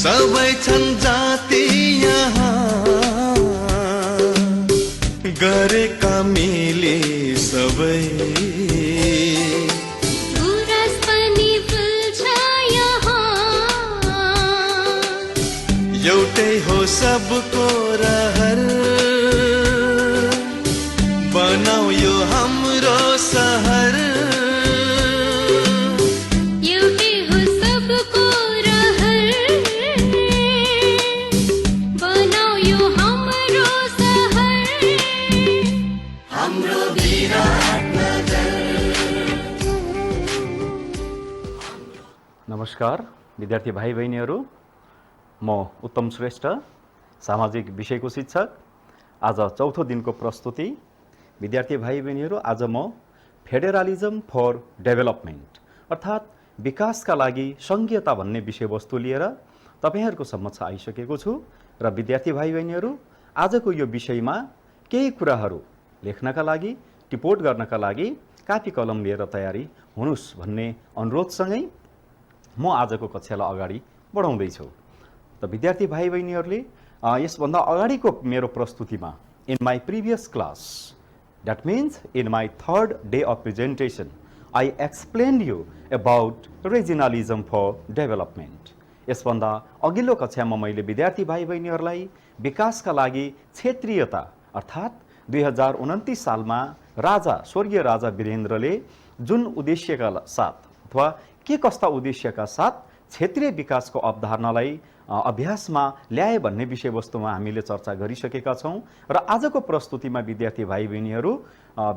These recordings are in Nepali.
सबै छन् जाति यहाँ गरेका मिले सबै गुराँस पनि फुल्छ यहाँ एउटै हो सबको रहर बनाऊ यो हाम्रो सहर एउटै हो सबको रहर बनाऊ यो हाम्रो सहर हाम्रो विराटनगर। नमस्कार विद्यार्थी भाइ बहिनीहरू, म उत्तम श्रेष्ठ, सामाजिक विषयको शिक्षक। आज चौथो दिनको प्रस्तुति। विद्यार्थी भाइ बहिनीहरू, आज म फेडरलिजम फर डेभलपमेन्ट अर्थात् विकासका लागि सङ्घीयता भन्ने विषयवस्तु लिएर तपाईहरूको समक्ष आइसकेको छु। र विद्यार्थी भाइ बहिनीहरू, आजको यो विषयमा केही कुराहरू लेख्नका लागि, टिपोट गर्नका लागि कापी कलम लिएर तयारी हुनुस् भन्ने अनुरोधसँगै म आजको कक्षालाई अगाडि बढाउँदैछु। त विद्यार्थी भाइ बहिनीहरूले यसभन्दा अगाडिको मेरो प्रस्तुतिमा in my previous class, that means in my third day of presentation, I explain you about regionalism for development. यसभन्दा अघिल्लो कक्षामा मैले विद्यार्थी भाइ बहिनीहरूलाई विकासका लागि क्षेत्रीयता अर्थात् 2029 सालमा स्वर्गीय राजा वीरेन्द्रले जुन उद्देश्यका साथ अथवा के कस्ता उद्देश्यका साथ क्षेत्रीय विकासको अवधारणालाई अभ्यासमा ल्याए भन्ने विषयवस्तुमा हामीले चर्चा गरिसकेका छौँ। र आजको प्रस्तुतिमा विद्यार्थी भाइ बहिनीहरू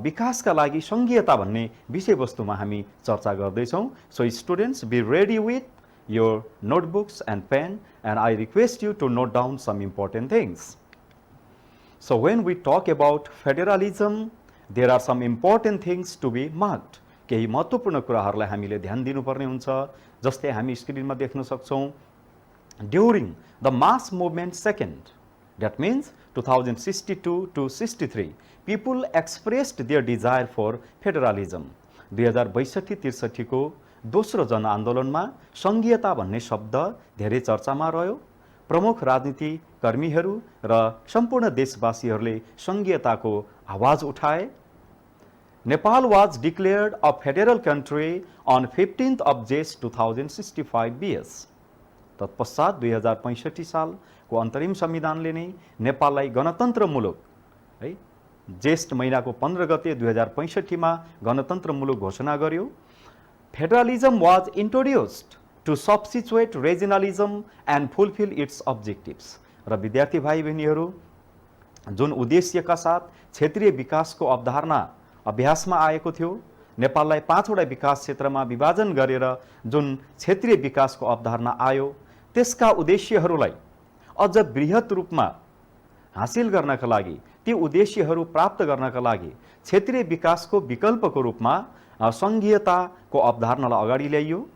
विकासका लागि सङ्घीयता भन्ने विषयवस्तुमा हामी चर्चा गर्दैछौँ। So students, be ready with your notebooks and pen and I request you to note down some important things. So when we talk about federalism, there are some important things to be marked. केही महत्त्वपूर्ण कुराहरूलाई हामीले ध्यान दिनुपर्ने हुन्छ। जस्तै हामी स्क्रिनमा देख्न सक्छौँ, during the mass movement second, that means 2062 to 63, people expressed their desire for federalism. 2062-63 को दोस्रो जनआन्दोलनमा सङ्घीयता भन्ने शब्द धेरै चर्चामा रह्यो। प्रमुख राजनीति कर्मीहरू र सम्पूर्ण देशवासीहरूले सङ्घीयताको आवाज उठाए। Nepal was declared a federal country on 15th of Jestha 2065 BS। तत्पश्चात 2065 सालको अन्तरिम संविधानले नै नेपाललाई गणतन्त्र मुलुक, है, जेष्ठ महिनाको 15 गते 2065 मा गणतन्त्र मुलुक घोषणा गर्यो। Federalism was introduced to substitute regionalism and fulfill its objectives। र विद्यार्थी भाइ बहिनीहरू, जुन उद्देश्यका साथ क्षेत्रीय विकासको अवधारणा अभ्यासमा आएको थियो, नेपाललाई 5वटा विकास क्षेत्रमा विभाजन गरेर जुन क्षेत्रीय विकासको अवधारणा आयो, त्यसका उद्देश्यहरूलाई अझ बृहत रूपमा हासिल गर्नका लागि, ती उद्देश्यहरू प्राप्त गर्नका लागि क्षेत्रीय विकासको विकल्पको रूपमा सङ्घीयताको अवधारणालाई अगाडि ल्याइयो।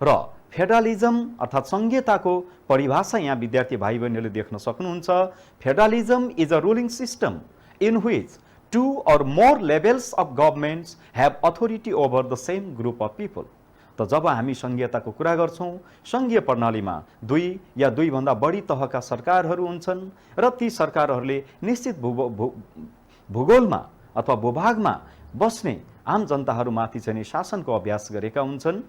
र फेडरलिजम अर्थात् सङ्घीयताको परिभाषा यहाँ विद्यार्थी भाइ बहिनीहरूले देख्न सक्नुहुन्छ। Federalism is a ruling system in which 2 or more levels of governments have authority over the same group of people। त जब हामी सङ्घीयताको कुरा गर्छौँ, सङ्घीय प्रणालीमा 2 या 2 भन्दा बढी तहका सरकारहरू हुन्छन् र ती सरकारहरूले निश्चित भूगोलमा अथवा भूभागमा बस्ने आम जनताहरूमाथि चाहिँ शासनको अभ्यास गरेका हुन्छन्।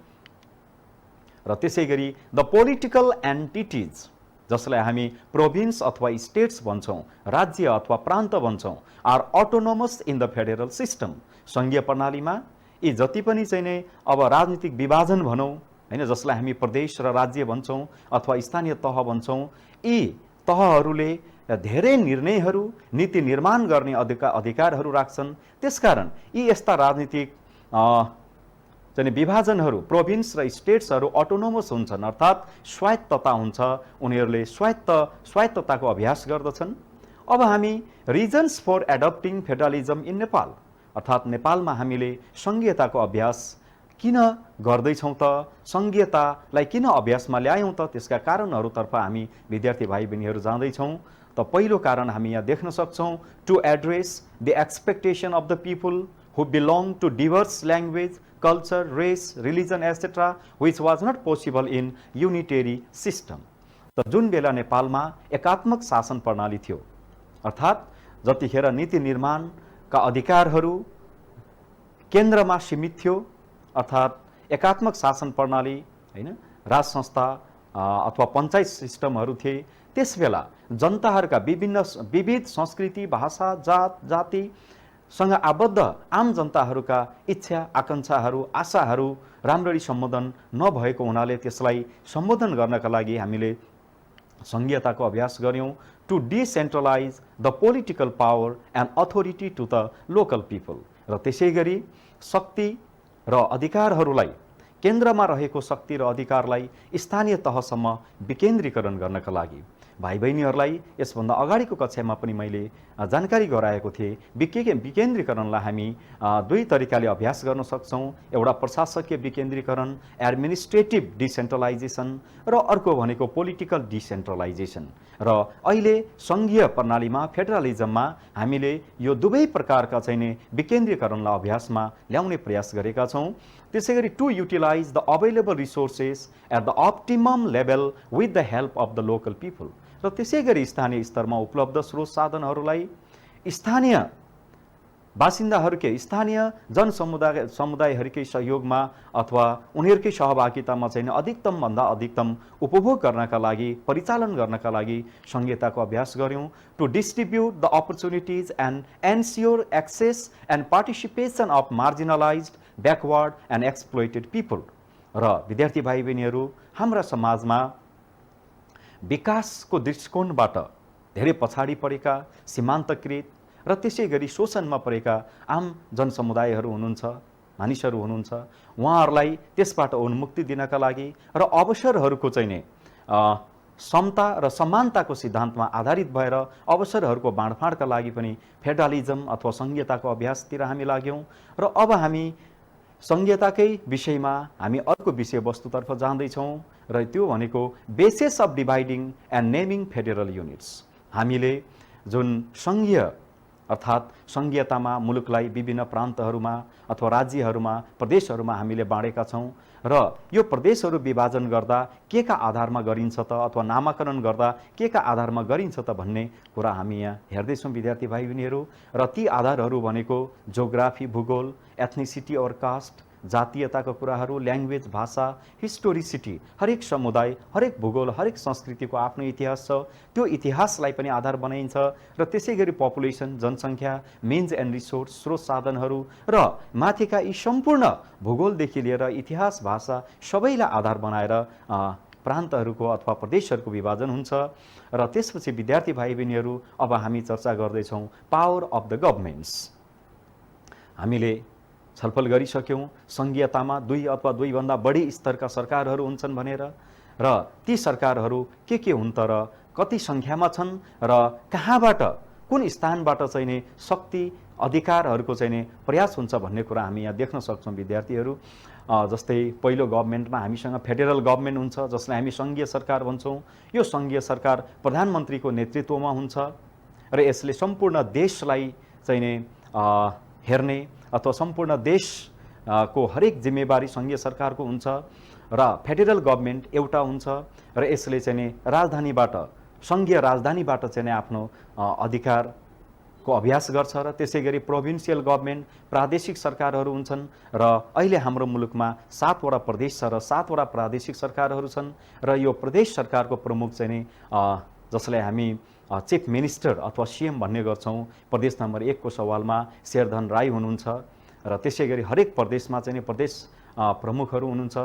र त्यसै गरी द पोलिटिकल एन्टिटिज, जसलाई हामी प्रोभिन्स अथवा स्टेट्स भन्छौँ, राज्य अथवा प्रान्त भन्छौँ, are autonomous in the federal system. सङ्घीय प्रणालीमा यी जति पनि चाहिँ नै अब राजनीतिक विभाजन भनौँ, होइन, जसलाई हामी प्रदेश र राज्य भन्छौँ अथवा स्थानीय तह भन्छौँ, यी तहहरूले धेरै निर्णयहरू, नीति निर्माण गर्ने अधिकारहरू राख्छन्। त्यसकारण यी यस्ता राजनीतिक चाहिँ विभाजनहरू, प्रोभिन्स र स्टेट्सहरू अटोनोमस हुन्छन्, अर्थात् स्वायत्तता हुन्छ। उनीहरूले स्वायत्तताको अभ्यास गर्दछन्। अब हामी reasons for adopting federalism in Nepal, अर्थात् नेपालमा हामीले सङ्घीयताको अभ्यास किन गर्दैछौँ त, सङ्घीयतालाई किन अभ्यासमा ल्यायौँ त, त्यसका कारणहरूतर्फ हामी विद्यार्थी भाइ बहिनीहरू जाँदैछौँ। त पहिलो कारण हामी यहाँ देख्न सक्छौँ, to address the expectation of the people who belong to diverse language, culture, race, religion, etc., which was not possible in unitary system. त जुन बेला नेपालमा एकात्मक शासन प्रणाली थियो, अर्थात् जतिखेर नीति निर्माणका अधिकारहरू केन्द्रमा सीमित थियो, अर्थात् एकात्मक शासन प्रणाली हैन, राज संस्था अथवा पञ्चायत सिस्टमहरू थिए, त्यसबेला जनताहरूका विविध संस्कृति, भाषा, जात, जातिसँग आबद्ध आम जनताहरूका इच्छा, आकांक्षाहरू, आशाहरू राम्ररी सम्बोधन नभएको हुनाले त्यसलाई सम्बोधन गर्नका लागि हामीले संघीयताको अभ्यास गर्यौं, to decentralise the political power and authority to the local people. र त्यसै गरी शक्ति र अधिकारहरूलाई, केन्द्रमा रहेको शक्ति र अधिकारलाई स्थानीय तहसम्म विकेन्द्रीकरण गर्नका लागि भाइ बहिनीहरूलाई यसभन्दा अगाडिको कक्षामा पनि मैले जानकारी गराएको थिएँ। विकेन्द्रीकरणलाई हामी दुई तरिकाले अभ्यास गर्न सक्छौँ। एउटा प्रशासकीय विकेन्द्रीकरण, एडमिनिस्ट्रेटिभ डिसेन्ट्रलाइजेसन, र अर्को भनेको पोलिटिकल डिसेन्ट्रलाइजेसन। र अहिले सङ्घीय प्रणालीमा, फेडरलिजममा हामीले यो दुवै प्रकारका चाहिँ विकेन्द्रीकरणलाई अभ्यासमा ल्याउने प्रयास गरेका छौँ। त्यसै गरी to utilise the available resources at the optimum level with the help of the local people. र त्यसै गरी स्थानीय स्तरमा उपलब्ध स्रोत साधनहरूलाई स्थानीय बासिन्दाहरूकै, स्थानीय समुदायहरूकै सहयोगमा अथवा उनीहरूकै सहभागितामा चाहिँ अधिकतमभन्दा अधिकतम उपभोग गर्नका लागि, परिचालन गर्नका लागि संघीयताको अभ्यास गर्यौं। To distribute the opportunities and ensure access and participation of marginalised, backward and exploited people. र विद्यार्थी भाइ बहिनीहरू, हाम्रा समाजमा विकासको दृष्टिकोणबाट धेरै पछाडि परेका, सीमान्तकृत र त्यसै गरी शोषणमा परेका आम जनसमुदायहरू हुनुहुन्छ, मानिसहरू हुनुहुन्छ। उहाँहरूलाई त्यसबाट उन्मुक्ति दिनका लागि र अवसरहरूको चाहिँ नै समता र समानताको सिद्धान्तमा आधारित भएर अवसरहरूको बाँडफाँडका लागि पनि फेडरलिजम अथवा संघीयताको अभ्यासतिर हामी लाग्यौँ। र अब हामी संघीयताकै विषयमा हामी अर्को विषयवस्तुतर्फ जाँदैछौँ, र त्यो भनेको basis of dividing and naming federal units. हामीले जुन संघीय अर्थात् संघीयतामा मुलुकलाई विभिन्न प्रान्तहरूमा अथवा राज्यहरूमा, प्रदेशहरूमा हामीले बाँडेका छौँ, र यो प्रदेशहरू विभाजन गर्दा के का आधारमा गरिन्छ त, अथवा नामाकरण गर्दा के का आधारमा गरिन्छ त भन्ने कुरा हामी यहाँ हेर्दैछौँ विद्यार्थी भाइ बहिनीहरू। र ती आधारहरू भनेको जोग्राफी, भूगोल, एथनिसिटी और कास्ट, जातीयताको कुराहरू, ल्याङ्ग्वेज, भाषा, हिस्टोरिसिटी, हरेक समुदाय, हरेक भूगोल, हरेक संस्कृतिको आफ्नो इतिहास छ, त्यो इतिहासलाई पनि आधार बनाइन्छ। र त्यसै गरी पपुलेसन, जनसङ्ख्या, मिन्स एन्ड रिसोर्स, स्रोत साधनहरू र माथिका यी सम्पूर्ण भूगोलदेखि लिएर इतिहास, भाषा सबैलाई आधार बनाएर प्रान्तहरूको अथवा प्रदेशहरूको विभाजन हुन्छ। र त्यसपछि विद्यार्थी भाइ बहिनीहरू, अब हामी चर्चा गर्दैछौँ पावर अफ द गभर्मेन्ट्स। हामीले छलफल गरिसक्यौँ संघीयतामा दुई अथवा दुईभन्दा बढी स्तरका सरकारहरू हुन्छन् भनेर, र ती सरकारहरू के हुन् त, र कति सङ्ख्यामा छन्, र कहाँबाट, कुन स्थानबाट चाहिँ नि शक्ति, अधिकारहरूको चाहिँ नि प्रयास हुन्छ भन्ने कुरा हामी यहाँ देख्न सक्छौँ विद्यार्थीहरू। जस्तै पहिलो गभर्मेन्टमा हामीसँग फेडरल गभर्मेन्ट हुन्छ, जसलाई हामी सङ्घीय सरकार भन्छौँ। यो सङ्घीय सरकार प्रधानमन्त्रीको नेतृत्वमा हुन्छ, र यसले सम्पूर्ण देशलाई चाहिँ नि हेर्ने अथवा सम्पूर्ण देशको हरेक जिम्मेवारी सङ्घीय सरकारको हुन्छ। र फेडरल गभर्मेन्ट एउटा हुन्छ, र यसले चाहिँ नि राजधानीबाट, सङ्घीय राजधानीबाट चाहिँ नि आफ्नो अधिकारको अभ्यास गर्छ। र त्यसै गरी प्रोभिन्सियल गभर्मेन्ट, प्रादेशिक सरकारहरू हुन्छन्। र अहिले हाम्रो मुलुकमा 7 वटा प्रदेश छ र 7 वटा प्रादेशिक सरकारहरू छन्। र यो प्रदेश सरकारको प्रमुख चाहिँ नि जसलाई हामी चिफ मिनिस्टर अथवा सीएम भन्ने गर्छौँ, प्रदेश नम्बर 1 को सवालमा शेरधन राई हुनुहुन्छ। र त्यसै गरी हरेक प्रदेशमा चाहिँ प्रदेश प्रमुखहरू हुनुहुन्छ,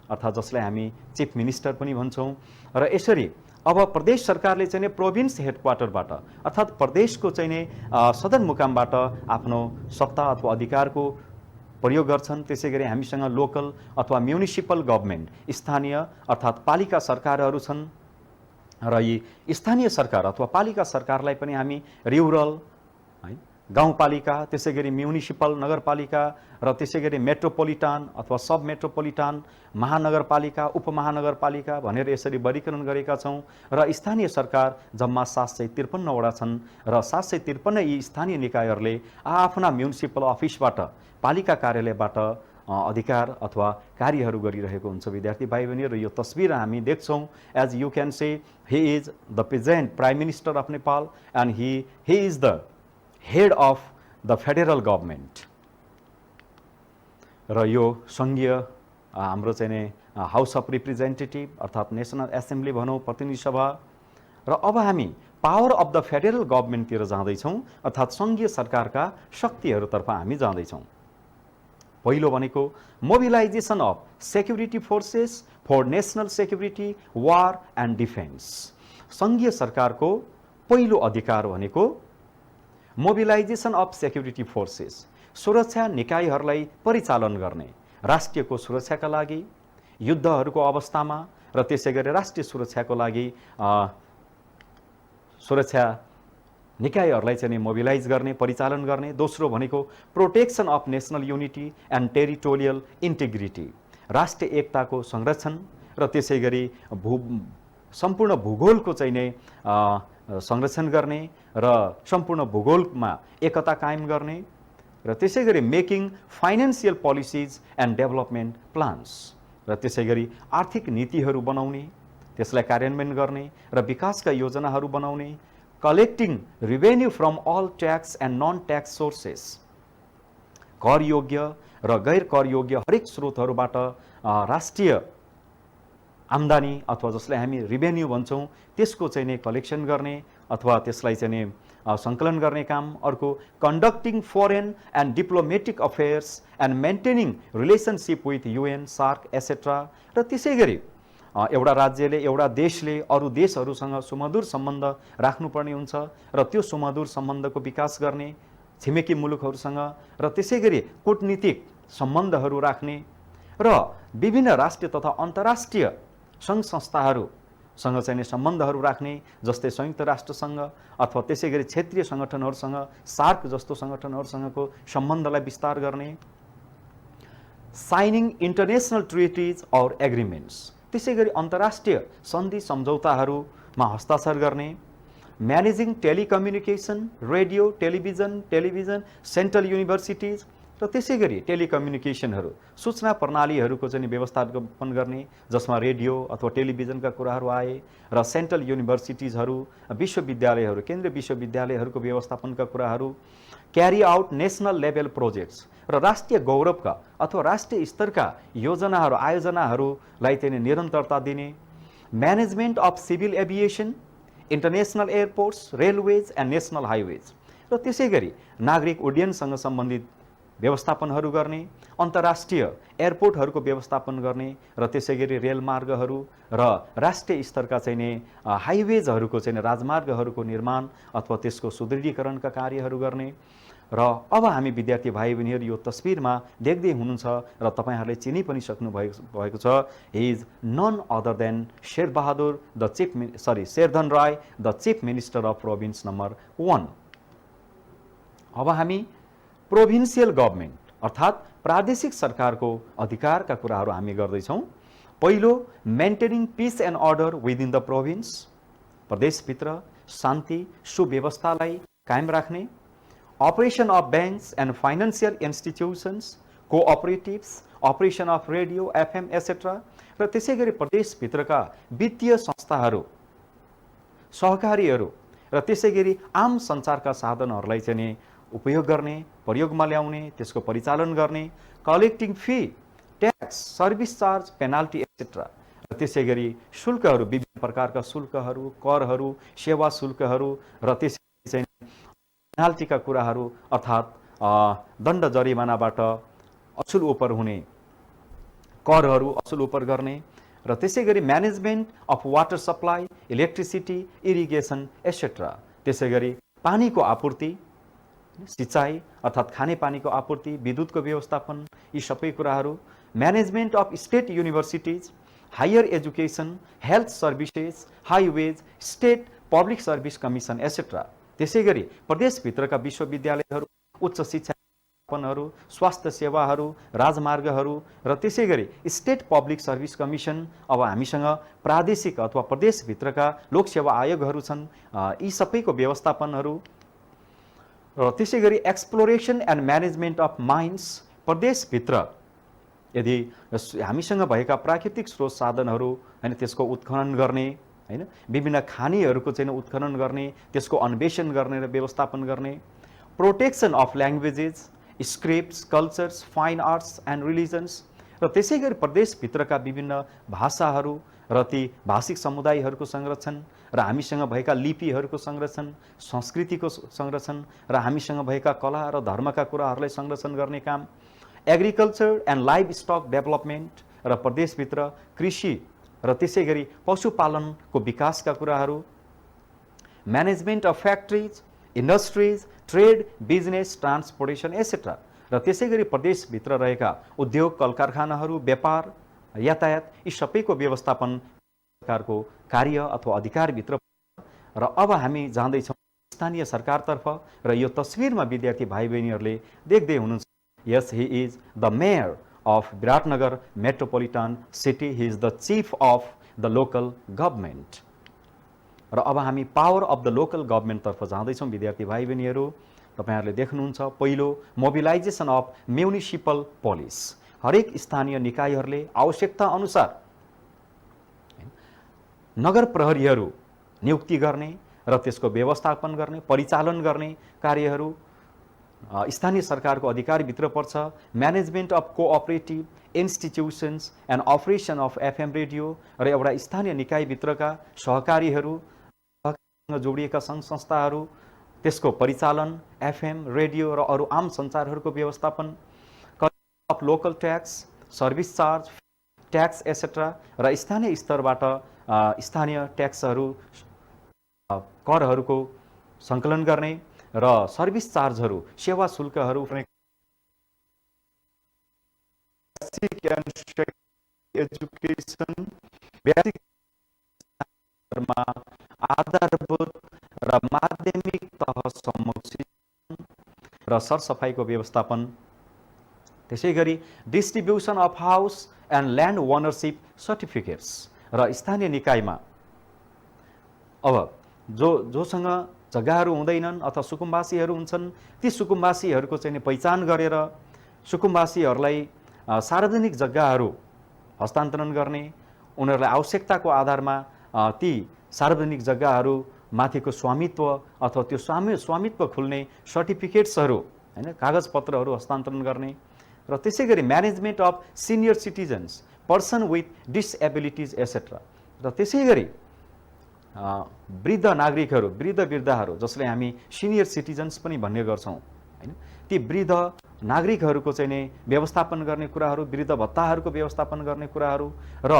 अर्थात् जसलाई हामी चिफ मिनिस्टर पनि भन्छौँ। र यसरी अब प्रदेश सरकारले चाहिँ प्रोभिन्स हेडक्वार्टरबाट अर्थात् प्रदेशको चाहिँ सदरमुकामबाट आफ्नो सत्ता अथवा अधिकारको प्रयोग गर्छन्। त्यसै गरी हामीसँग लोकल अथवा म्युनिसिपल गभर्मेन्ट, स्थानीय अर्थात् पालिका सरकारहरू छन्। र यी स्थानीय सरकार अथवा पालिका सरकारलाई पनि हामी रुरल है गाउँपालिका, त्यसै गरी म्युनिसिपल नगरपालिका र त्यसै गरी मेट्रोपोलिटन अथवा सब मेट्रोपोलिटन, महानगरपालिका, उपमहानगरपालिका भनेर यसरी वर्गीकरण गरेका छौँ। र स्थानीय सरकार जम्मा 753 वटा छन् र 753 यी स्थानीय निकायहरूले आफ्ना म्युनिसिपल अफिसबाट, पालिका कार्यालयबाट अधिकार अथवा कार्यहरू गरिरहेको हुन्छ विद्यार्थी भाइ बहिनीहरू। यो तस्बिर हामी देख्छौँ। As you can see he is the present prime minister of Nepal and he is the head of the federal government. र यो सङ्घीय हाम्रो चाहिँ नि हाउस अफ रिप्रेजेन्टेटिभ अर्थात् नेसनल एसेम्ब्ली भनौँ, प्रतिनिधि सभा। र अब हामी पावर अफ द फेडरल गभर्मेन्टतिर जाँदैछौँ, अर्थात् सङ्घीय सरकारका शक्तिहरूतर्फ हामी जाँदैछौँ। पहिलो भनेको mobilisation of security forces for national security, war and defence. सङ्घीय सरकारको पहिलो अधिकार भनेको मोबिलाइजेसन अफ सेक्युरिटी फोर्सेस, सुरक्षा निकायहरूलाई परिचालन गर्ने, राष्ट्रियको सुरक्षाका लागि, युद्धहरूको अवस्थामा र त्यसै गरी राष्ट्रिय सुरक्षाको लागि सुरक्षा निकायहरूलाई चाहिँ मोबिलाइज गर्ने, परिचालन गर्ने। दोस्रो भनेको protection of national unity and territorial integrity, राष्ट्रिय एकताको संरक्षण र त्यसै गरी सम्पूर्ण भूगोलको चाहिँ नै संरक्षण गर्ने र सम्पूर्ण भूगोलमा एकता कायम गर्ने र त्यसै गरी making financial policies and development plans, र त्यसै गरी आर्थिक नीतिहरू बनाउने, त्यसलाई कार्यान्वयन गर्ने र विकासका योजनाहरू बनाउने, collecting revenue from all tax and non tax sources, कर योग्य र गैर कर योग्य हरेक स्रोतहरूबाट राष्ट्रिय आम्दानी अथवा जसलाई हामी रेभेन्यू भन्छौँ त्यसको चाहिँ नै कलेक्सन गर्ने अथवा त्यसलाई चाहिँ नै सङ्कलन गर्ने काम। अर्को conducting foreign and diplomatic affairs and maintaining relationship with UN, SAARC etcetera. र त्यसै गरी एउटा राज्यले, एउटा देशले अरू देशहरूसँग सुमधुर सम्बन्ध राख्नुपर्ने हुन्छ र त्यो सुमधुर सम्बन्धको विकास गर्ने, छिमेकी मुलुकहरूसँग र त्यसै गरी कूटनीतिक सम्बन्धहरू राख्ने र विभिन्न राष्ट्रिय तथा अन्तर्राष्ट्रिय सङ्घ संस्थाहरूसँग चाहिँ सम्बन्धहरू राख्ने, जस्तै संयुक्त राष्ट्रसँग अथवा त्यसै गरी क्षेत्रीय सङ्गठनहरूसँग, SAARC जस्तो सङ्गठनहरूसँगको सम्बन्धलाई विस्तार गर्ने। साइनिङ इन्टरनेसनल ट्रिटिज और एग्रिमेन्ट्स, त्यसै गरी अन्तर्राष्ट्रिय सन्धि सम्झौताहरूमा हस्ताक्षर गर्ने। Managing telecommunication, radio, television, central universities र त्यसै गरी टेलिकम्युनिकेसनहरू, सूचना प्रणालीहरूको चाहिँ व्यवस्थापन गर्ने, जसमा रेडियो अथवा टेलिभिजनका कुराहरू आए, र सेन्ट्रल युनिभर्सिटिजहरू, विश्वविद्यालयहरू, केन्द्रीय विश्वविद्यालयहरूको व्यवस्थापनका कुराहरू। Carry out national level projects, र राष्ट्रिय गौरवका अथवा राष्ट्रिय स्तरका योजनाहरू, आयोजनाहरूलाई चाहिँ निरन्तरता दिने। Management of civil aviation, international airports, railways and national highways, र त्यसै गरी नागरिक उड्डयनसँग सम्बन्धित व्यवस्थापनहरू गर्ने, अन्तर्राष्ट्रिय एयरपोर्टहरूको व्यवस्थापन गर्ने र त्यसै गरी रेलमार्गहरू र राष्ट्रिय स्तरका चाहिँ नै हाइवेजहरूको चाहिँ राजमार्गहरूको निर्माण अथवा त्यसको सुदृढीकरणका कार्यहरू गर्ने। र अब हामी विद्यार्थी भाइ बहिनीहरू यो तस्बिरमा देख्दै हुनुहुन्छ र तपाईँहरूले चिनी पनि सक्नु भएको छ। He is none other than Sherdhan Rai, the chief minister of province number 1। अब हामी प्रोभिन्सियल गभर्मेन्ट अर्थात् प्रादेशिक सरकारको अधिकारका कुराहरू हामी गर्दैछौँ। पहिलो, maintaining peace and order within the province, प्रदेशभित्र शान्ति सुव्यवस्थालाई कायम राख्ने। Operation of banks and financial institutions, cooperatives, operation of radio, FM, etc. र त्यसै गरी प्रदेशभित्रका वित्तीय संस्थाहरू, सहकारीहरू र त्यसै गरी आम सञ्चारका साधनहरूलाई चाहिँ उपयोग गर्ने, प्रयोगमा ल्याउने, त्यसको परिचालन गर्ने। Collecting fee, tax, service charge, penalty etcetera, र त्यसै गरी शुल्कहरू, विभिन्न प्रकारका शुल्कहरू, करहरू, सेवा शुल्कहरू र त्यसै चाहिँ पेनाल्टीका कुराहरू अर्थात् दण्ड जरिमानाबाट असुल उपर हुने करहरू असुल उपर गर्ने। र त्यसै गरी management of water supply, electricity, irrigation etcetera, त्यसै गरी पानीको आपूर्ति, सिँचाइ अर्थात् खानेपानीको आपूर्ति, विद्युतको व्यवस्थापन, यी सबै कुराहरू। Management of state universities, higher education, health services, highways, state public service commission etcetera, त्यसै गरी प्रदेशभित्रका विश्वविद्यालयहरू, उच्च शिक्षा स्थापनाहरू, स्वास्थ्य सेवाहरू, राजमार्गहरू र त्यसै गरी स्टेट पब्लिक सर्भिस कमिसन, अब हामीसँग प्रादेशिक अथवा प्रदेशभित्रका लोकसेवा आयोगहरू छन्, यी सबैको व्यवस्थापनहरू र त्यसै गरी exploration and management of mines, प्रदेशभित्र यदि हामीसँग भएका प्राकृतिक स्रोत साधनहरू हैन त्यसको उत्खनन गर्ने, हैन विभिन्न खानीहरूको चाहिँ उत्खनन गर्ने, त्यसको अन्वेषण गर्ने र व्यवस्थापन गर्ने, protection of languages, scripts, cultures, fine arts and religions र त्यसै गरी प्रदेशभित्रका विभिन्न भाषाहरू र ती भाषिक समुदायहरूको संरक्षण र हामीसँग भएका लिपिहरूको संरक्षण, संस्कृतिको संरक्षण र हामीसँग भएका कला र धर्मका कुराहरूलाई संरक्षण गर्ने काम, agriculture and livestock development र प्रदेशभित्र कृषि र त्यसै गरी पशुपालनको विकासका कुराहरू, management of factories, industries, trade, business, transportation etcetera र त्यसै गरी प्रदेशभित्र रहेका उद्योग, कल कारखानाहरू, व्यापार, यातायात, यी सबैको व्यवस्थापन सरकारको कार्य अथवा अधिकारभित्र र अब हामी जाँदैछौँ स्थानीय सरकारतर्फ र यो तस्विरमा विद्यार्थी भाइ बहिनीहरूले देख्दै हुनुहुन्छ। यस, he is the mayor of Biratnagar metropolitan city, he is the chief of the local government. र अब हामी पावर अफ द लोकल गभर्मेन्टतर्फ जाँदैछौँ विद्यार्थी भाइ बहिनीहरू। तपाईहरुले देख्नुहुन्छ पहिलो मोबिलाइजेसन अफ म्युनिसिपल पुलिस, हरेक स्थानीय निकायहरूले आवश्यकता अनुसार नगर प्रहरीहरू नियुक्ति गर्ने र त्यसको व्यवस्थापन गर्ने, परिचालन गर्ने कार्यहरू स्थानीय सरकारको अधिकारभित्र पर्छ। Management of cooperative institutions and operation of FM radio र एउटा स्थानीय निकायभित्रका सहकारीहरू, जोडिएका सङ्घ संस्थाहरू, त्यसको परिचालन, एफएम रेडियो र अरू आम सञ्चारहरूको व्यवस्थापन, collection of local tax, service charge, tax etcetera र स्थानीय स्तरबाट स्थानीय ट्याक्सहरू, करहरूको सङ्कलन गर्ने र सर्भिस चार्जहरू, सेवा शुल्कहरू, एजुकेसन, बेसिक आधारभूत र माध्यमिक तहसम्म र सरसफाइको व्यवस्थापन, त्यसै गरी distribution of house and land ownership certificates र स्थानीय निकायमा अब जोसँग जग्गाहरू हुँदैनन् अथवा सुकुम्बासीहरू हुन्छन्, ती सुकुम्बासीहरूको चाहिँ पहिचान गरेर सुकुम्बासीहरूलाई सार्वजनिक जग्गाहरू हस्तान्तरण गर्ने, उनीहरूलाई आवश्यकताको आधारमा ती सार्वजनिक जग्गाहरू माथिको स्वामित्व अथवा त्यो स्वामित्व खुल्ने सर्टिफिकेट्सहरू हैन कागजपत्रहरू हस्तान्तरण गर्ने र त्यसै गरी management of senior citizens, person with disabilities etcetera र त्यसै गरी वृद्ध नागरिकहरू, वृद्धाहरू जसले हामी सिनियर सिटिजन्स पनि भन्ने गर्छौँ हैन, ती वृद्ध नागरिकहरूको चाहिँ नै व्यवस्थापन गर्ने कुराहरू, वृद्ध भत्ताहरूको व्यवस्थापन गर्ने कुराहरू र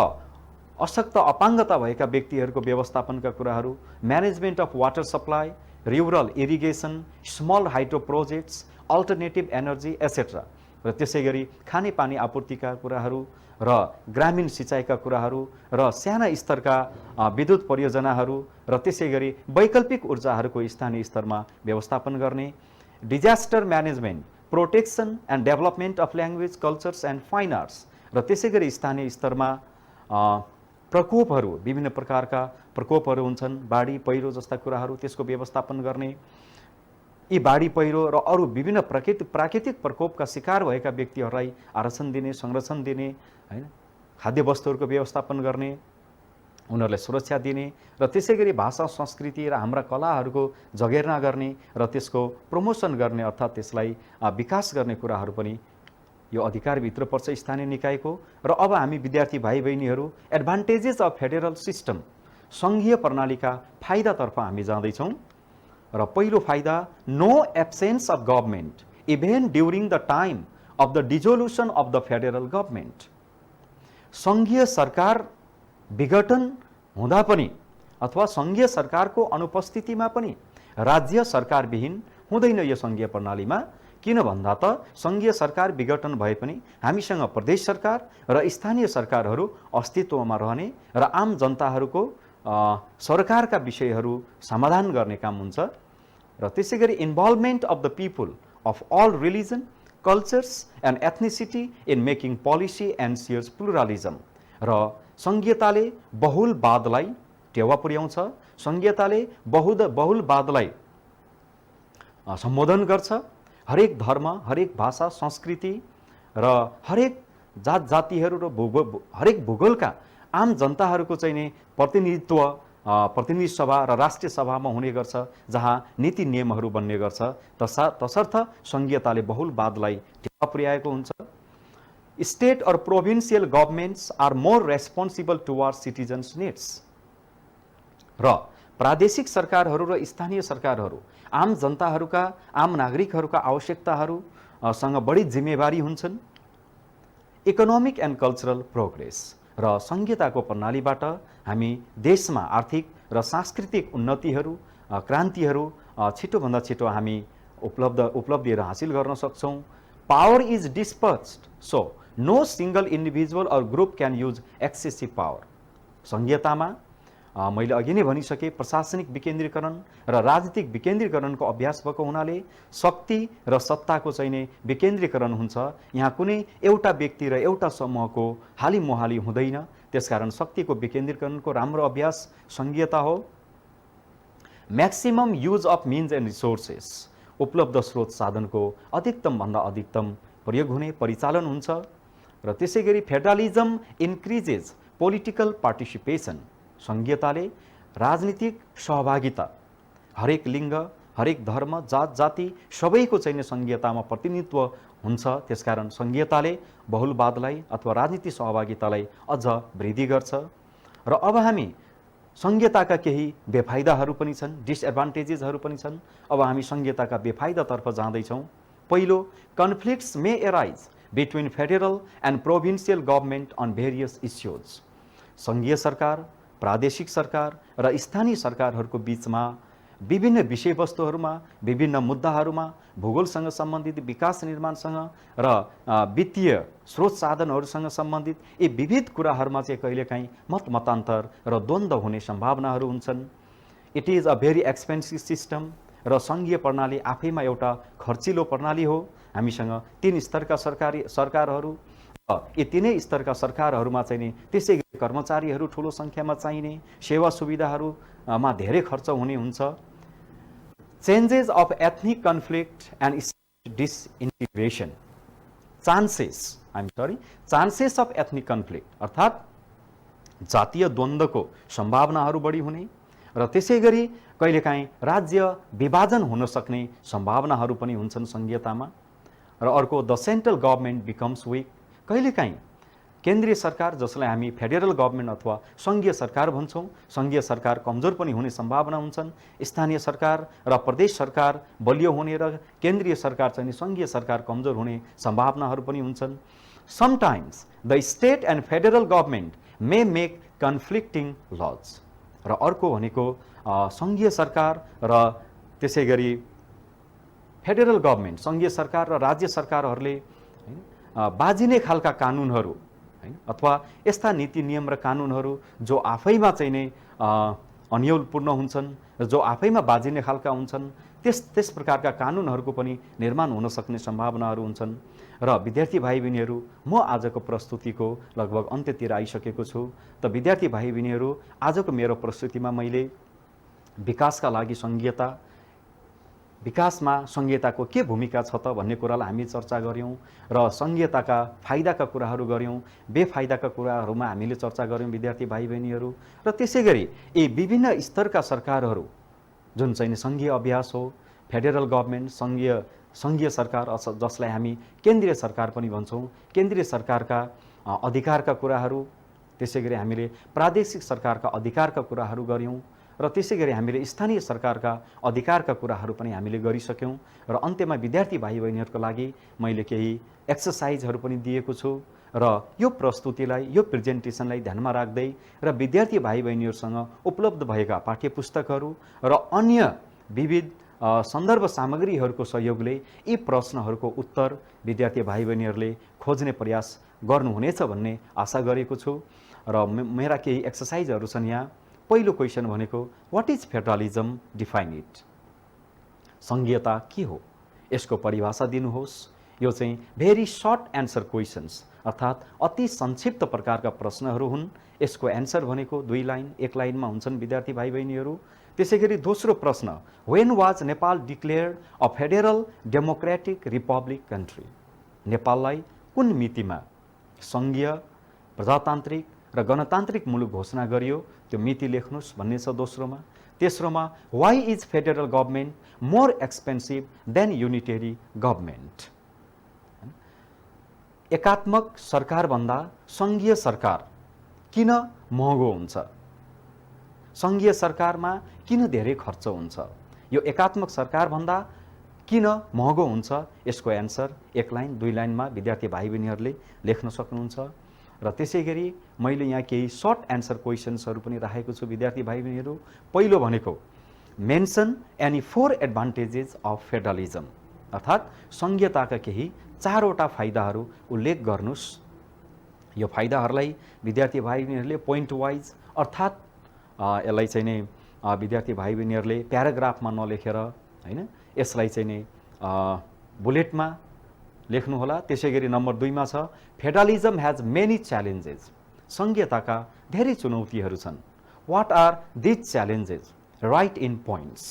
अशक्त अपाङ्गता भएका व्यक्तिहरूको व्यवस्थापनका कुराहरू, management of water supply, rural irrigation, small hydro projects, alternative energy etcetera र त्यसै गरी खानेपानी आपूर्तिका कुराहरू र ग्रामीण सिँचाइका कुराहरू र साना स्तरका विद्युत परियोजनाहरू र त्यसै गरी वैकल्पिक ऊर्जाहरूको स्थानीय स्तरमा व्यवस्थापन गर्ने, disaster management, protection and development of language, cultures and fine arts र त्यसै गरी स्थानीय स्तरमा प्रकोपहरू, विभिन्न प्रकारका प्रकोपहरू हुन्छन्, बाढी पहिरो जस्ता कुराहरू, त्यसको व्यवस्थापन गर्ने, यी बाढी पहिरो र अरू विभिन्न प्राकृतिक प्रकोपका शिकार भएका व्यक्तिहरूलाई आरक्षण दिने, संरक्षण दिने हैन, खाद्य वस्तुहरूको व्यवस्थापन गर्ने, उनीहरूलाई सुरक्षा दिने र त्यसै गरी भाषा, संस्कृति र हाम्रा कलाहरूको जगेर्ना गर्ने र त्यसको प्रमोसन गर्ने अर्थात् त्यसलाई विकास गर्ने कुराहरू पनि यो अधिकारभित्र पर्छ स्थानीय निकायको। र अब हामी विद्यार्थी भाइ बहिनीहरू एडभान्टेजेस अफ फेडरल सिस्टम, सङ्घीय प्रणालीका फाइदातर्फ हामी जाँदैछौँ। र पहिलो फाइदा, no absence of government even during the time of the dissolution of the federal government. सङ्घीय सरकार विघटन हुँदा पनि अथवा सङ्घीय सरकारको अनुपस्थितिमा पनि राज्य सरकारविहीन हुँदैन यो सङ्घीय प्रणालीमा। किन भन्दा त सङ्घीय सरकार विघटन भए पनि हामीसँग प्रदेश सरकार र स्थानीय सरकारहरू अस्तित्वमा रहने र आम जनताहरूको सरकारका विषयहरू समाधान गर्ने काम हुन्छ र त्यसै गरी involvement of the people of all religion cultures and ethnicity in making policy and sears pluralism र सङ्घीयताले बहुलवादलाई टेवा पुर्याउँछ, सङ्घीयताले बहुलवादलाई सम्बोधन गर्छ, हरेक धर्म, हरेक भाषा, संस्कृति र हरेक जात जातिहरू र हरेक भूगोलका आम जनताहरूको चाहिँ नि प्रतिनिधि सभा र राष्ट्रिय सभामा हुने गर्छ, जहाँ नीति नियमहरू बन्ने गर्छ। तसर्थ सङ्घीयताले बहुलवादलाई टेवा पुर्याएको हुन्छ। स्टेट और provincial governments are more responsible towards citizens needs र प्रादेशिक सरकारहरू र स्थानीय सरकारहरू आम जनताहरूका, आम नागरिकहरूका आवश्यकताहरूसँग बढी जिम्मेवारी हुन्छन्। इकोनोमिक एन्ड कल्चरल प्रोग्रेस र सङ्घीयताको प्रणालीबाट हामी देशमा आर्थिक र सांस्कृतिक उन्नतिहरू, क्रान्तिहरू छिटोभन्दा छिटो हामी उपलब्धिहरू हासिल गर्न सक्छौँ। Power is dispersed, so no single individual or group can use excessive power. सङ्घीयतामा मैले अघि नै भनिसके प्रशासनिक विकेन्द्रीकरण र राजनीतिक विकेन्द्रीकरणको अभ्यास भएको हुनाले शक्ति र सत्ताको चाहिँ नै विकेन्द्रीकरण हुन्छ। यहाँ कुनै एउटा व्यक्ति र एउटा समूहको हालिमुहाली हुँदैन। त्यसकारण शक्तिको विकेन्द्रीकरणको राम्रो अभ्यास सङ्घीयता हो। Maximum use of means and resources, उपलब्ध स्रोत साधनको अधिकतम भन्दा अधिकतम प्रयोग हुने परिचालन हुन्छ। र त्यसै गरी फेडरलिजम इन्क्रिजेज पोलिटिकल पार्टिसिपेसन, सङ्घीयताले राजनीतिक सहभागिता, हरेक लिङ्ग, हरेक धर्म, जात जाति सबैको चाहिँ सङ्घीयतामा प्रतिनिधित्व हुन्छ। त्यसकारण सङ्घीयताले बहुलवादलाई अथवा राजनीतिक सहभागितालाई अझ वृद्धि गर्छ। र अब हामी सङ्घीयताका केही बेफाइदाहरू पनि छन्, डिसएडभान्टेजेसहरू पनि छन्। अब हामी सङ्घीयताका बेफाइदातर्फ जाँदैछौँ। पहिलो, conflicts may arise between federal and provincial government on various issues. सङ्घीय सरकार, प्रादेशिक सरकार र स्थानीय सरकारहरूको बीचमा विभिन्न विषयवस्तुहरूमा, विभिन्न मुद्दाहरूमा, भूगोलसँग सम्बन्धित, विकास निर्माणसँग र वित्तीय स्रोत साधनहरूसँग सम्बन्धित यी विविध कुराहरूमा चाहिँ कहिलेकाहीँ मतमतान्तर र द्वन्द्व हुने सम्भावनाहरू हुन्छन्। It is a very expensive system र सङ्घीय प्रणाली आफैमा एउटा खर्चिलो प्रणाली हो। हामीसँग 3 स्तरका सरकारहरू, यी 3 स्तरका सरकारहरूमा चाहिँ नि त्यसै गरी कर्मचारीहरू ठुलो सङ्ख्यामा चाहिने, सेवा सुविधाहरूमा धेरै खर्च हुने हुन्छ। Changes of ethnic conflict and disintegration, chances of ethnic conflict अर्थात् जातीय द्वन्द्वको सम्भावनाहरू बढी हुने र त्यसै गरी कहिलेकाहीँ राज्य विभाजन हुन सक्ने सम्भावनाहरू पनि हुन्छन् सङ्घीयतामा। र अर्को, the central government becomes weak, कहिलेकाहीँ केन्द्रीय सरकार, जसलाई हामी फेडरल गभर्मेन्ट अथवा सङ्घीय सरकार भन्छौँ, सङ्घीय सरकार कमजोर पनि हुने सम्भावना हुन्छन्। स्थानीय सरकार र प्रदेश सरकार बलियो हुने र केन्द्रीय सरकार चाहिँ सङ्घीय सरकार कमजोर हुने सम्भावनाहरू पनि हुन्छन्। Sometimes the state and federal government may make conflicting laws. र अर्को भनेको सङ्घीय सरकार र त्यसै गरी फेडरल गभर्मेन्ट, सङ्घीय सरकार र राज्य सरकारहरूले बाजिने खालका कानुनहरू अथवा यस्ता नीति नियम र कानुनहरू जो आफैमा चाहिँ नै अन्यलपूर्ण हुन्छन्, जो आफैमा बाजिने खालका हुन्छन्, त्यस प्रकारका कानुनहरूको पनि निर्माण हुन सक्ने सम्भावनाहरू हुन्छन्। र विद्यार्थी भाइ बहिनीहरू, म आजको प्रस्तुतिको लगभग अन्त्यतिर आइसकेको छु। त विद्यार्थी भाइ बहिनीहरू, आजको मेरो प्रस्तुतिमा मैले विकासका लागि सङ्घीयता, विकासमा सङ्घीयताको के भूमिका छ त भन्ने कुरालाई हामी चर्चा गऱ्यौँ र सङ्घीयताका फाइदाका कुराहरू गऱ्यौँ, बेफाइदाका कुराहरूमा हामीले चर्चा गऱ्यौँ विद्यार्थी भाइ बहिनीहरू। र त्यसै गरी यी विभिन्न स्तरका सरकारहरू जुन चाहिँ सङ्घीय अभ्यास हो, फेडरल गभर्मेन्ट, सङ्घीय सरकार जसलाई हामी केन्द्रीय सरकार पनि भन्छौँ, केन्द्रीय सरकारका अधिकारका कुराहरू, त्यसै गरी हामीले प्रादेशिक सरकारका अधिकारका कुराहरू गऱ्यौँ र त्यसै गरी हामीले स्थानीय सरकारका अधिकारका कुराहरू पनि हामीले गरिसक्यौँ। र अन्त्यमा विद्यार्थी भाइ बहिनीहरूको लागि मैले केही एक्सर्साइजहरू पनि दिएको छु र यो प्रस्तुतिलाई, यो प्रेजेन्टेसनलाई ध्यानमा राख्दै र विद्यार्थी भाइ बहिनीहरूसँग उपलब्ध भएका पाठ्यपुस्तकहरू र अन्य विविध सन्दर्भ सामग्रीहरूको सहयोगले यी प्रश्नहरूको उत्तर विद्यार्थी भाइ बहिनीहरूले खोज्ने प्रयास गर्नुहुनेछ भन्ने आशा गरेको छु। र मेरा केही एक्सर्साइजहरू छन् यहाँ। पहिलो क्वेसन भनेको, what is federalism, define it. सङ्घीयता के हो यसको परिभाषा दिनुहोस्। यो चाहिँ भेरी सर्ट एन्सर क्वेसन्स अर्थात् अति संक्षिप्त प्रकारका प्रश्नहरू हुन्। यसको एन्सर भनेको 2 लाइन 1 लाइनमा हुन्छन् विद्यार्थी भाइ बहिनीहरू। त्यसैगरी दोस्रो प्रश्न, when was Nepal declared a federal democratic Republic country? नेपाललाई कुन मितिमा सङ्घीय प्रजातान्त्रिक र गणतान्त्रिक मुलुक घोषणा गरियो? त्यो मिति लेख्नुहोस् भन्ने छ दोस्रोमा। तेस्रोमा, why is federal government more expensive than unitary government? एकात्मक सरकारभन्दा सङ्घीय सरकार किन महँगो हुन्छ? सङ्घीय सरकारमा किन धेरै खर्च हुन्छ? यो एकात्मक सरकारभन्दा किन महँगो हुन्छ? यसको एन्सर 1 लाइन 2 लाइनमा विद्यार्थी भाइ बहिनीहरूले लेख्न सक्नुहुन्छ। र त्यसैगरी मैले यहाँ केही सर्ट एन्सर क्वेसन्सहरू पनि राखेको छु विद्यार्थी भाइ बहिनीहरू। पहिलो भनेको mention any 4 advantages of federalism अर्थात् सङ्घीयताका केही 4वटा फाइदाहरू उल्लेख गर्नुहोस्। यो फाइदाहरूलाई विद्यार्थी भाइ बहिनीहरूले पोइन्ट वाइज अर्थात् यसलाई चाहिँ नै विद्यार्थी भाइ बहिनीहरूले प्याराग्राफमा नलेखेर हैन यसलाई चाहिँ नै बुलेटमा लेख्नुहोला। त्यसैगरी नम्बर 2 मा छ फेडरलिजम हैज मेनी च्यालेन्जेस। सङ्घीयताका धेरै चुनौतीहरू छन्। What are these challenges? Write in points.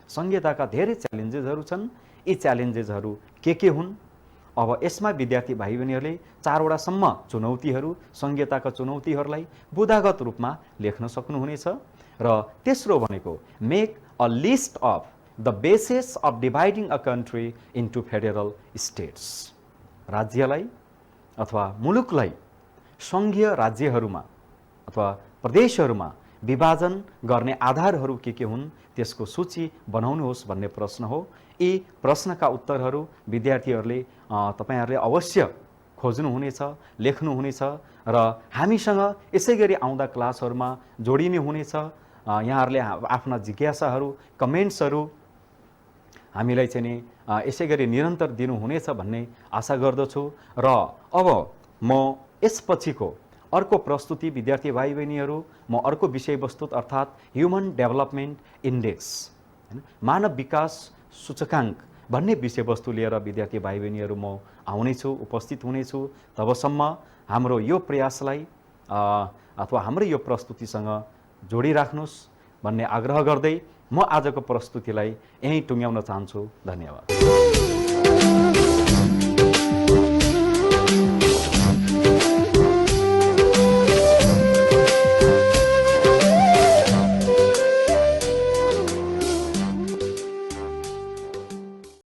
सङ्घीयताका धेरै च्यालेन्जेसहरू छन्। यी च्यालेन्जेसहरू के हुन्? अब यसमा विद्यार्थी भाइ बहिनीहरूले 4वटा सम्म चुनौतीहरू सङ्घीयताका चुनौतीहरूलाई बुदागत रूपमा लेख्न सक्नुहुनेछ। र तेस्रो भनेको make a list of the basis of dividing a country into federal states. राज्यलाई अथवा मुलुकलाई सङ्घीय राज्यहरूमा अथवा प्रदेशहरूमा विभाजन गर्ने आधारहरू के हुन् त्यसको सूची बनाउनुहोस् भन्ने प्रश्न हो। यी प्रश्नका उत्तरहरू विद्यार्थीहरूले तपाईहरूले अवश्य खोज्नुहुनेछ, लेख्नुहुनेछ र हामीसँग यसैगरी आउँदा क्लासहरूमा जोडिने हुनेछ। यहाँहरूले आफ्ना जिज्ञासाहरू कमेन्ट्सहरू हामीलाई चाहिँ नि यसैगरी निरन्तर दिनुहुनेछ भन्ने आशा गर्दछु। र अब म यसपछिको अर्को प्रस्तुति विद्यार्थी भाइ बहिनीहरू म अर्को विषयवस्तु अर्थात् ह्युमन डेभलपमेन्ट इन्डेक्स मानव विकास सूचकाङ्क भन्ने विषयवस्तु लिएर विद्यार्थी भाइ बहिनीहरू म आउनेछु, उपस्थित हुनेछु। तबसम्म हाम्रो यो प्रयासलाई अथवा हाम्रो यो प्रस्तुतिसँग जोडिराख्नुहोस् भन्ने आग्रह गर्दै म आजको प्रस्तुतिलाई यहीँ टुङ्ग्याउन चाहन्छु। धन्यवाद।